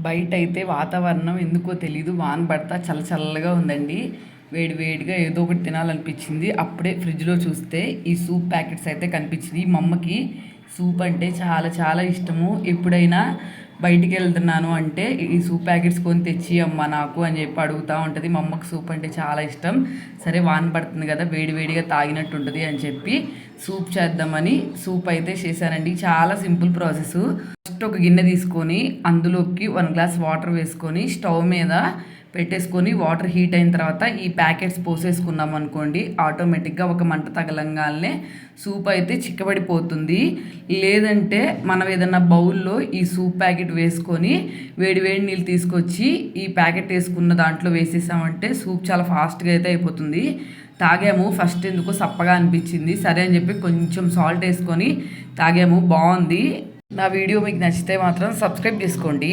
బయటైతే వాతావరణం ఎందుకో తెలీదు. వాన పడతా చల్లగా ఉందండి. వేడి వేడిగా ఏదో ఒకటి తినాలనిపించింది. అప్పుడే ఫ్రిడ్జ్‌లో చూస్తే ఈ సూప్ ప్యాకెట్స్ అయితే కనిపించినియి. మా అమ్మకి సూప్ అంటే చాలా ఇష్టము. ఎప్పుడైనా బయటికెళ్తున్నాను అంటే ఈ సూప్ ప్యాకెట్స్ కొని తెచ్చి అమ్మ నాకు అని చెప్పి అడుగుతా ఉంటది. మా అమ్మకి సూప్ అంటే చాలా ఇష్టం. సరే వాన పడుతుంది కదా వేడి వేడిగా తాగినట్టు ఉంటది అని చెప్పి సూప్ చేద్దామని సూప్ అయితే చేశానండి. చాలా సింపుల్ ప్రాసెస్. ఫస్ట్ ఒక గిన్నె తీసుకొని అందులోకి 1 గ్లాస్ వాటర్ వేసుకొని స్టవ్ మీద పెట్టేసుకొని వాటర్ హీట్ అయిన తర్వాత ఈ ప్యాకెట్స్ పోసేసుకున్నాం అనుకోండి, ఆటోమేటిక్గా ఒక మంట తగలంగానే సూప్ అయితే చిక్కబడిపోతుంది. లేదంటే మనం ఏదన్నా బౌల్లో ఈ సూప్ ప్యాకెట్ వేసుకొని వేడి నీళ్ళు తీసుకొచ్చి ఈ ప్యాకెట్ వేసుకున్న దాంట్లో వేసేసామంటే సూప్ చాలా ఫాస్ట్గా అయితే అయిపోతుంది. తాగాము. ఫస్ట్ ఎందుకో సప్పగా అనిపించింది. సరే అని చెప్పి కొంచెం సాల్ట్ వేసుకొని తాగాము. బాగుంది. నా వీడియో మీకు నచ్చితే మాత్రం సబ్స్క్రైబ్ చేసుకోండి.